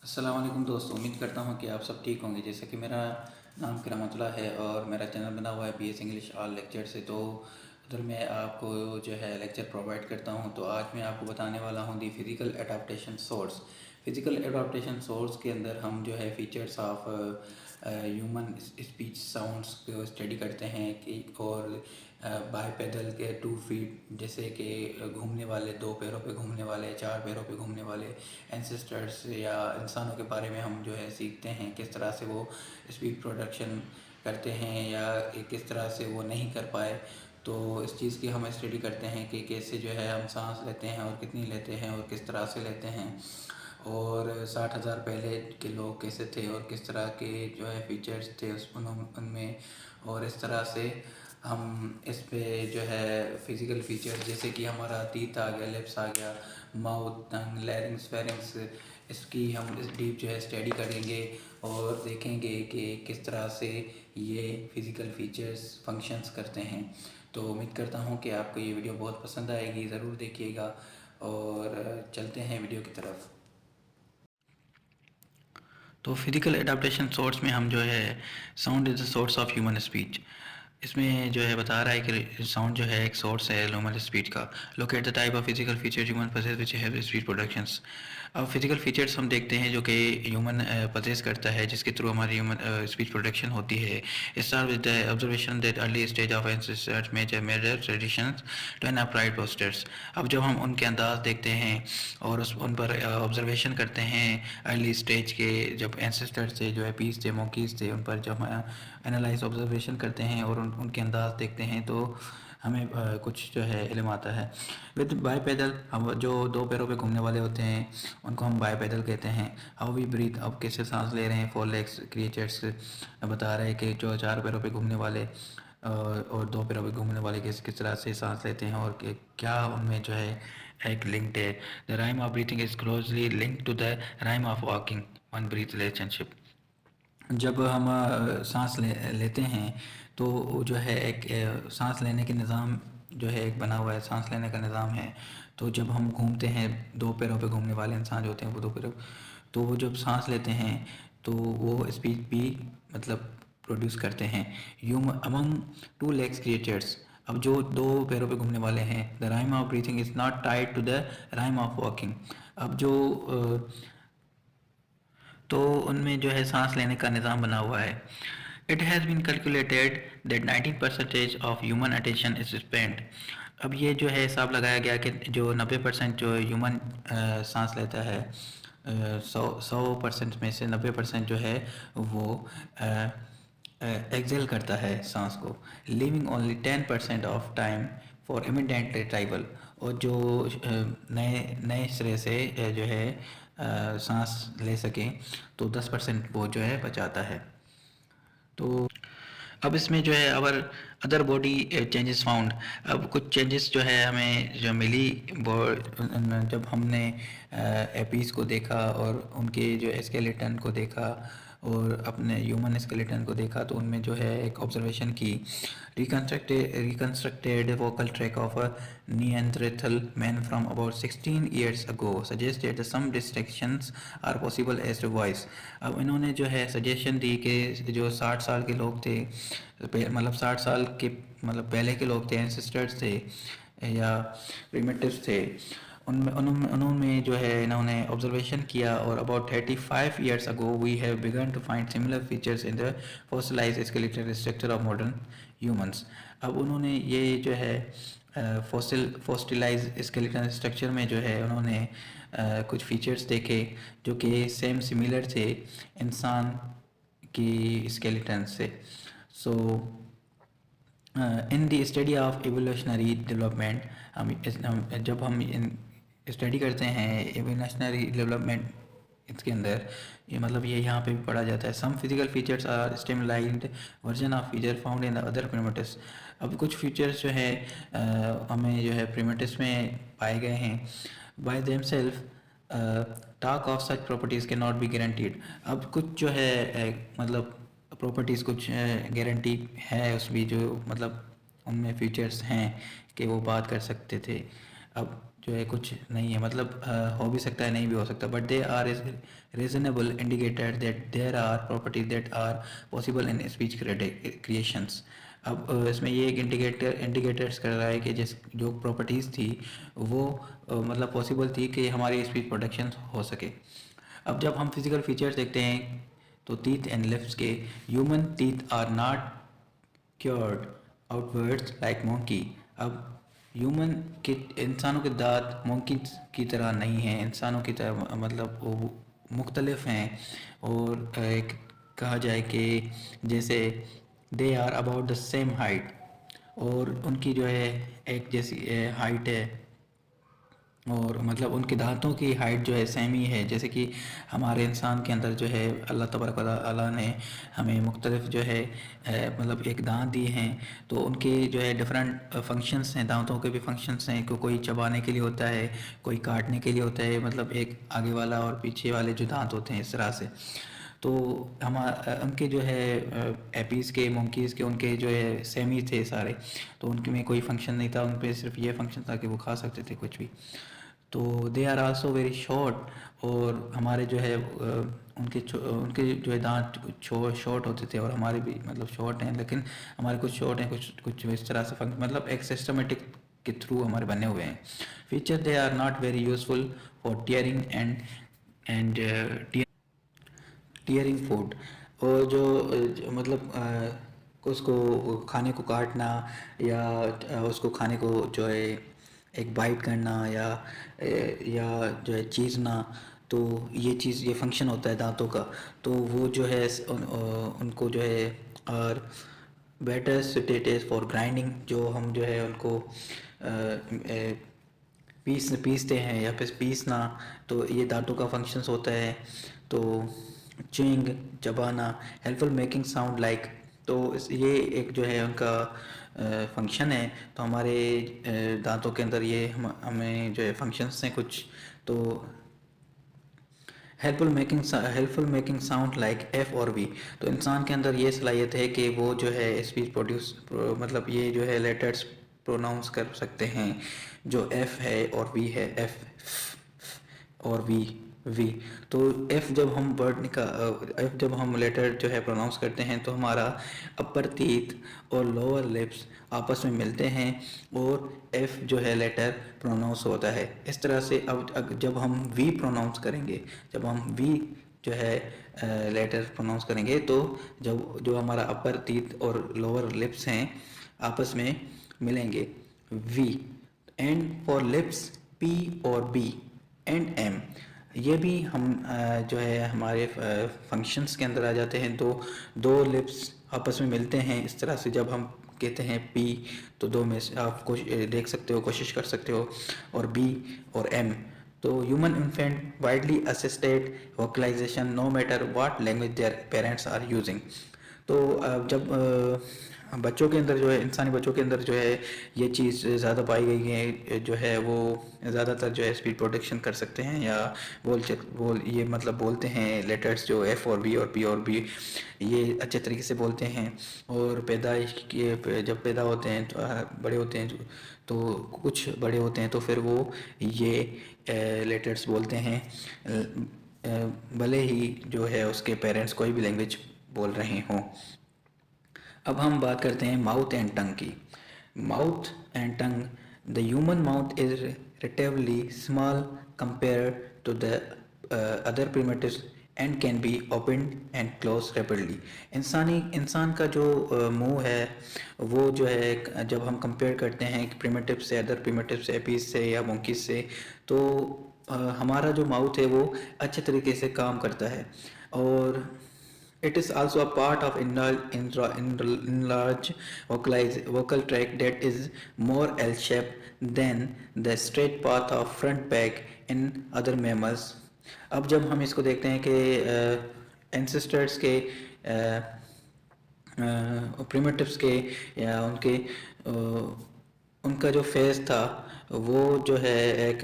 अस्सलाम वालेकुम दोस्तों, उम्मीद करता हूँ कि आप सब ठीक होंगे। जैसे कि मेरा नाम किरामतुल्लाह है और मेरा चैनल बना हुआ है बीएस इंग्लिश ऑल लेक्चर से। तो उधर मैं आपको जो है लेक्चर प्रोवाइड करता हूँ। तो आज मैं आपको बताने वाला हूँ the physical adaptation source. Physical adaptation source के अंदर हम जो है features of human speech sounds को स्टडी करते हैं कि और बाईपेडल के 2 फीट जैसे कि घूमने वाले, 2 पैरों पे घूमने वाले, 4 पैरों पे घूमने वाले एंसेस्टर्स या इंसानों के बारे में हम जो है सीखते हैं, किस तरह से वो स्पीच प्रोडक्शन करते हैं या किस तरह से वो नहीं कर पाए। तो इस चीज़ की हम स्टडी करते हैं कि कैसे जो है हम सांस लेते हैं और कितनी लेते हैं और किस तरह से लेते हैं, और 60,000 पहले के लोग कैसे थे और किस तरह के जो है फीचर्स थे उनमें। और इस तरह से हम इस पे जो है फिज़िकल फीचर्स जैसे कि हमारा टीथ आ गया, लिप्स आ गया, माउथ, टंग, लैरिंग्स, फेरिंग्स, इसकी हम इस डीप जो है स्टडी करेंगे और देखेंगे कि किस तरह से ये फिज़िकल फीचर्स फंक्शंस करते हैं। तो उम्मीद करता हूँ कि आपको ये वीडियो बहुत पसंद आएगी, ज़रूर देखिएगा। और चलते हैं वीडियो की तरफ। तो फिजिकल एडाप्टेशन सोर्स में हम जो है sound is the source of human speech, इसमें जो है बता रहा है कि साउंड जो है एक सोर्स है ह्यूमन स्पीच का। Locate the type of physical feature human possesses which have speech productions. अब फिजिकल फीचर्स हम देखते हैं जो कि ह्यूमन पोजेस करता है, जिसके थ्रू हमारी ह्यूमन स्पीच प्रोडक्शन होती है। Start with the observation that early stage of ancestors major major traditions to an upright postures. अब जब हम उनके अंदाज देखते हैं और उन पर ऑब्जर्वेशन करते हैं अर्ली स्टेज के, जब एंसेस्टर्स थे जो है पीस थे, मोंकीज थे, उन पर जब एनालाइज ऑब्जर्वेशन करते हैं और उनके अंदाज देखते हैं तो हमें कुछ जो है इल्म आता है। विद बाई पैदल, हम जो 2 पैरों पे घूमने वाले होते हैं उनको हम बाई पैदल कहते हैं। हाउ वी ब्रीथ, अब कैसे सांस ले रहे हैं। 4 लेग्स क्रिएचर्स बता रहे हैं कि जो 4 पैरों पे घूमने वाले और 2 पैरों पे घूमने वाले किस किस तरह से सांस लेते हैं और क्या उनमें जो है एक लिंक्ड है। The rhythm of breathing is closely linked to the rhythm of walking, one breath relationship. जब हम सांस लेते हैं तो जो है एक सांस लेने के निज़ाम जो है एक बना हुआ है, सांस लेने का निज़ाम है। तो जब हम घूमते हैं, 2 पैरों पे घूमने वाले इंसान जो होते हैं वो 2 पैरों, तो वो जब सांस लेते हैं तो वो स्पीच भी मतलब प्रोड्यूस करते हैं। ह्यूम अमंग 2 लेग्स क्रिएचर्स, अब जो 2 पैरों पे घूमने वाले हैं, the rhythm of breathing is not tied to the rhythm of walking. अब जो तो उनमें जो है सांस लेने का निज़ाम बना हुआ है। It has been calculated that 19% of human attention is spent. अब ये जो है हिसाब लगाया गया कि जो 90% जो ह्यूमन सांस लेता है, 100% में से 90% जो है वो एक्सेल करता है सांस को, living only 10% of time for immediate retrieval. और जो नए नए सिरे से जो है सांस ले सकें तो 10% वो जो है बचाता है। तो अब इसमें जो है अदर बॉडी चेंजेस फाउंड, अब कुछ चेंजेस जो है हमें जो मिली जब हमने एपीज को देखा और उनके जो स्केलेटन को देखा और अपने ह्यूमन स्केलेटन को देखा, तो उनमें जो है एक ऑब्जर्वेशन की। Reconstructed vocal tract of a Neanderthal man from about 16 years ago suggested some distractions are possible as to voice. अब इन्होंने जो है सजेशन दी कि जो 60 साल के लोग थे, मतलब 60 साल के मतलब पहले के लोग थे, एंसेस्टर्स थे या प्रिमिटिव्स थे, उनमें उन्होंने उन्होंने जो है इन्होंने ऑब्जर्वेशन किया और about 35 years ago we have begun to find similar features in the fossilised skeletal structure of modern humans. अब उन्होंने ये जो है फॉसिलाइज्ड स्केलेटल स्ट्रक्चर में जो है उन्होंने कुछ फीचर्स देखे जो कि सेम सिमिलर थे इंसान की स्केलेटन से। So in the study of evolutionary development, जब हम स्टडी करते हैं एवोल्यूशनरी डेवलपमेंट, इसके अंदर ये मतलब ये यहाँ पे भी पढ़ा जाता है। Some physical features are streamlined version of feature found in the other primitives. अब कुछ फीचर्स जो है हमें जो है प्रिमिटिव्स में पाए गए हैं। Bye them self talk of such properties के नॉट बी गारंटीड। अब कुछ जो है मतलब प्रॉपर्टीज़ कुछ गारंटी है उसमें, जो मतलब उनमें फीचर्स हैं कि वो बात कर सकते थे। अब जो है कुछ नहीं है, मतलब हो भी सकता है नहीं भी हो सकता, but they are is reasonable indicator that there are properties that are possible in speech creations. अब इसमें ये एक इंडिकेटर्स कर रहा है कि जिस जो प्रॉपर्टीज़ थी वो मतलब पॉसिबल थी कि हमारी स्पीच प्रोडक्शन हो सके। अब जब हम फिजिकल फीचर्स देखते हैं तो टीथ एंड लिप्स के, human teeth are not curved outwards like monkey. अब ह्यूमन के इंसानों के दांत मोंकी की तरह नहीं हैं, इंसानों की तरह मतलब वो मुख्तलिफ हैं। और एक कहा जाए कि जैसे they are about the same height, और उनकी जो है एक जैसी हाइट है, और मतलब उनके दांतों की हाइट जो है सेम ही है। जैसे कि हमारे इंसान के अंदर जो है अल्लाह तबारक व तआला ने हमें मुख्तलिफ जो है मतलब एक दांत दिए हैं, तो उनके जो है डिफरेंट फंक्शंस हैं, दांतों के भी फंक्शंस हैं। कोई चबाने के लिए होता है, कोई काटने के लिए होता है, मतलब एक आगे वाला और पीछे वाले जो दांत होते हैं इस तरह से। तो हम उनके जो है एपीज़ के मंकीज़ के उनके जो है सेम ही थे सारे, तो उनके में कोई फंक्शन नहीं था, उन पे सिर्फ ये फंक्शन था कि वो खा सकते थे कुछ भी। तो they are also very short, और हमारे जो है उनके जो है दांत शॉर्ट होते थे, और हमारे भी मतलब शॉर्ट हैं, लेकिन हमारे कुछ शॉर्ट हैं, कुछ कुछ इस तरह से मतलब एक सिस्टमेटिक के थ्रू हमारे बने हुए हैं। Feature they are not very useful for tearing and tearing food. और जो मतलब उसको खाने को काटना या उसको खाने को जो है एक बाइट करना या जो है चीरना, तो ये चीज़ ये फंक्शन होता है दांतों का। तो वो जो है उनको जो है और बेटर सुटेड फॉर ग्राइंडिंग, जो हम जो है उनको पीसते हैं या फिर पीसना, तो ये दांतों का फंक्शंस होता है। तो च्युइंग चबाना, हेल्पफुल मेकिंग साउंड लाइक, तो ये एक जो है उनका फंक्शन है। तो हमारे दांतों के अंदर ये हमें जो है फंक्शंस हैं कुछ। तो helpful making sound like F और वी, तो इंसान के अंदर ये सलाहियत है कि वो जो है स्पीच मतलब ये जो है लेटर्स प्रोनाउंस कर सकते हैं, जो एफ है और वी है, एफ और वी। तो एफ जब हम एफ जब हम लेटर जो है प्रोनाउंस करते हैं तो हमारा अपर टीथ और लोअर लिप्स आपस में मिलते हैं, और एफ जो है लेटर प्रोनाउंस होता है इस तरह से। अब जब हम वी प्रोनाउंस करेंगे, जब हम वी जो है लेटर प्रोनाउंस करेंगे, तो जब जो हमारा अपर टीथ और लोअर लिप्स हैं आपस में मिलेंगे, V. And for lips P और बी एंड एम, ये भी हम जो है हमारे फंक्शंस के अंदर आ जाते हैं। दो लिप्स आपस में मिलते हैं इस तरह से, जब हम कहते हैं पी, तो दो में से आप देख सकते हो, कोशिश कर सकते हो, और बी और एम। तो human infant widely assisted vocalisation no matter what language their parents are using. तो जब बच्चों के अंदर जो है, इंसानी बच्चों के अंदर जो है ये चीज़ ज़्यादा पाई गई है, जो है वो ज़्यादातर जो है स्पीच प्रोटेक्शन कर सकते हैं, या ये मतलब बोलते हैं लेटर्स जो एफ और बी और पी और बी, ये अच्छे तरीके से बोलते हैं। और पैदाइश के जब पैदा होते हैं तो बड़े होते हैं तो कुछ बड़े होते हैं तो फिर वो ये लेटर्स बोलते हैं, भले ही जो है उसके पेरेंट्स कोई भी लैंग्वेज बोल रहे हों। अब हम बात करते हैं माउथ एंड टंग की। Mouth and tongue, the human mouth is relatively small compare to the other primitives and can be open and close rapidly. इंसान का जो मुंह है वो जो है जब हम कंपेयर करते हैं प्रिमेटिव से, अदर प्रिमेटिव से, एपीज से या मोंकीज से, तो हमारा जो माउथ है वो अच्छे तरीके से काम करता है। और it is also a part of enlarged vocal tract that is more L-shaped than the straight path of front back in other mammals. अब जब हम इसको देखते हैं कि एंसेस्टर्स के प्रिमिटिव्स के या उनका जो फेस था वो जो है एक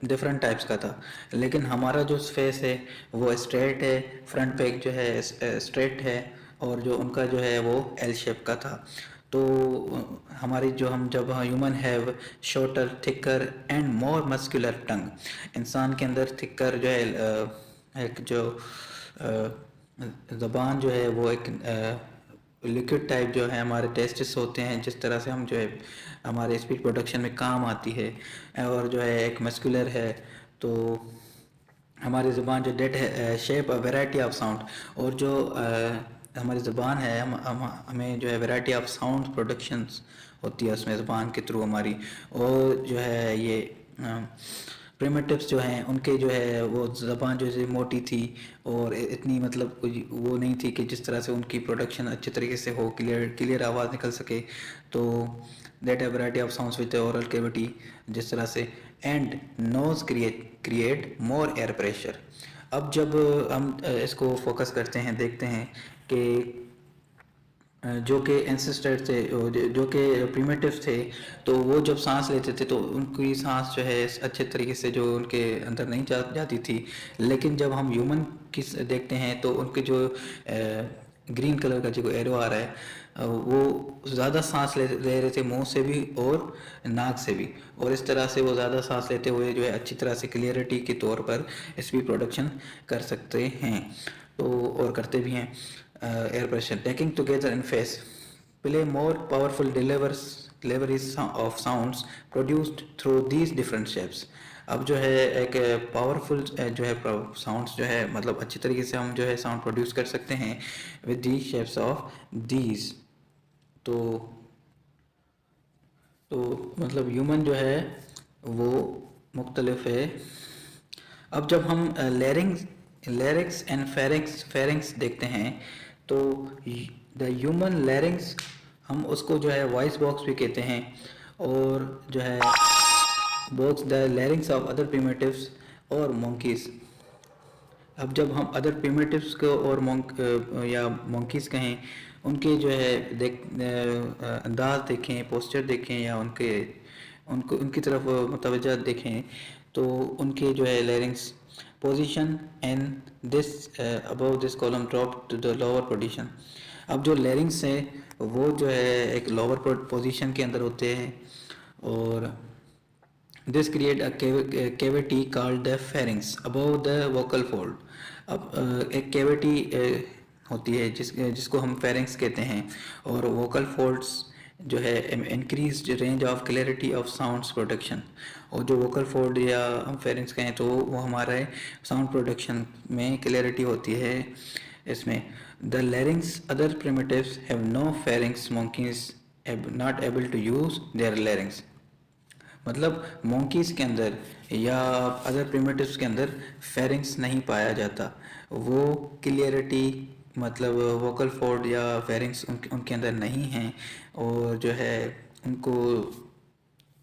डिफरेंट टाइप्स का था, लेकिन हमारा जो फेस है वो स्ट्रेट है, फ्रंट पे जो है स्ट्रेट है, और जो उनका जो है वो एल शेप का था। तो हमारी जो हम जब human have shorter thicker and more muscular tongue, इंसान के अंदर थिकर जो है एक जो ज़बान जो है वो एक लिक्विड टाइप जो है हमारे टेस्टिस होते हैं, जिस तरह से हम जो है हमारे स्पीच प्रोडक्शन में काम आती है, और जो है एक मस्कुलर है। तो हमारी ज़ुबान जो डेट है shape a variety of sound, और जो हमारी ज़ुबान है हमें जो है वेराइटी ऑफ साउंड प्रोडक्शंस होती है उसमें ज़ुबान के थ्रू हमारी। और जो है ये प्रिमिटिव्स जो हैं उनके जो है वो ज़बान जो है मोटी थी और इतनी मतलब कोई वो नहीं थी कि जिस तरह से उनकी प्रोडक्शन अच्छे तरीके से हो, क्लियर आवाज़ निकल सके। तो दैट है variety of sounds with oral cavity, जिस तरह से and nose create more air pressure. अब जब हम इसको फोकस करते हैं, देखते हैं कि जो कि एंसेस्टर थे, जो कि प्रीमेटिव्स थे, तो वो जब सांस लेते थे तो उनकी सांस जो है अच्छे तरीके से जो उनके अंदर नहीं जाती थी। लेकिन जब हम ह्यूमन की देखते हैं तो उनके जो ग्रीन कलर का जो एरो आ रहा है वो ज़्यादा सांस ले रहे थे मुंह से भी और नाक से भी, और इस तरह से वो ज़्यादा सांस लेते हुए जो है अच्छी तरह से क्लियरिटी के तौर पर स्पीच प्रोडक्शन कर सकते हैं, तो और करते भी हैं। Air pressure tacking together in face play more powerful deliveries of sounds produced through these different shapes. अब जो है एक पावरफुल जो है साउंड्स जो है मतलब अच्छी तरीके से हम जो है साउंड प्रोड्यूस कर सकते हैं with the shapes of these. तो मतलब ह्यूमन जो है वो मुख्तलिफ है। अब जब हम लैरिंक्स एंड फेरिंक्स देखते हैं तो द ह्यूमन लैरिंक्स हम उसको जो है वॉइस बॉक्स भी कहते हैं, और जो है box the larynx of other primitives और मंकीज। अब जब हम अदर प्रिमिटिव्स को और या मंकीज कहें, उनके जो है अंदाज देखें, पोस्चर देखें, या उनकी तरफ मुतवज्जा देखें, तो उनके जो है larynx position and this above this column drop to the lower position. अब जो लैरिंक्स है वो जो है एक लोअर पोजीशन के अंदर होते हैं, और this create a cavity called the pharynx above the vocal fold. अब एक कैविटी होती है जिसको हम फेरिंग्स कहते हैं, और वोकल फोल्ड्स जो है increase range of clarity of sounds production. और जो वोकल फोल्ड या हम फेरिंग्स कहें तो वो हमारे साउंड प्रोडक्शन में क्लैरिटी होती है इसमें। The larynx other primitives have no pharynx, monkeys not able to use their larynx. मतलब मोंकीज के अंदर या अदर प्रिमिटिव्स के अंदर फेरिंग्स नहीं पाया जाता, वो क्लियरिटी मतलब वोकल फोल्ड या फेरिंग्स उनके अंदर नहीं हैं, और जो है उनको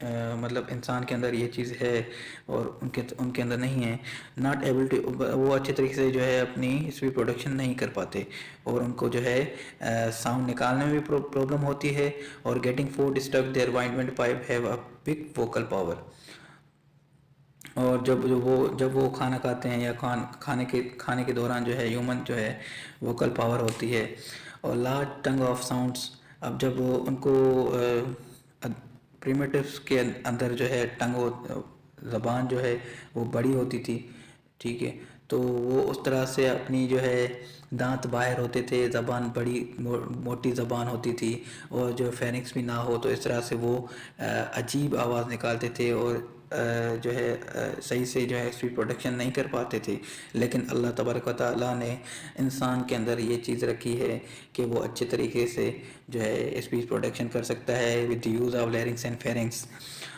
मतलब इंसान के अंदर ये चीज़ है और उनके अंदर नहीं है। नॉट एबल टू, वो अच्छे तरीके से जो है अपनी स्पीच प्रोडक्शन नहीं कर पाते, और उनको जो है साउंड निकालने में भी प्रॉब्लम होती है, और गेटिंग फूड स्टक देयर वाइंडमेंट pipe have a big vocal power. और जब वो खाना खाते हैं या खाने के दौरान जो है ह्यूमन जो है वोकल पावर होती है। और लार्ज टंग ऑफ साउंड्स, अब जब वो उनको प्रिमिटिव्स के अंदर जो है ज़बान जो है वो बड़ी होती थी, ठीक है, तो वो उस तरह से अपनी जो है दांत बाहर होते थे, ज़बान बड़ी मोटी ज़बान होती थी, और जो फेरिंग्स भी ना हो, तो इस तरह से वो अजीब आवाज़ निकालते थे, और जो है सही से जो है स्पीच प्रोडक्शन नहीं कर पाते थे। लेकिन अल्लाह तबारक व तआला ने इंसान के अंदर ये चीज़ रखी है कि वो अच्छे तरीके से जो है स्पीच प्रोडक्शन कर सकता है with the use of लैरिंग्स and pharynx.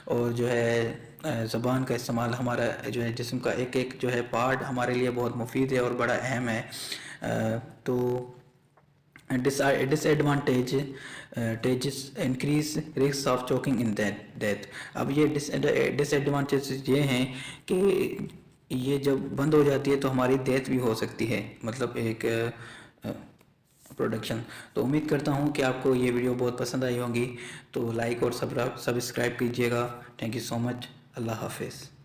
और जो है ज़बान का इस्तेमाल हमारा जो है जिस्म का एक एक जो है पार्ट हमारे लिए बहुत मुफीद है और बड़ा अहम है। तो disadvantage increase risk of choking in death. अब ये डिसएडवांटेज ये हैं कि ये जब बंद हो जाती है तो हमारी डेथ भी हो सकती है, मतलब एक प्रोडक्शन। तो उम्मीद करता हूँ कि आपको ये वीडियो बहुत पसंद आई होगी, तो लाइक और सब्सक्राइब कीजिएगा। Thank you so much. अल्लाह हाफिज़।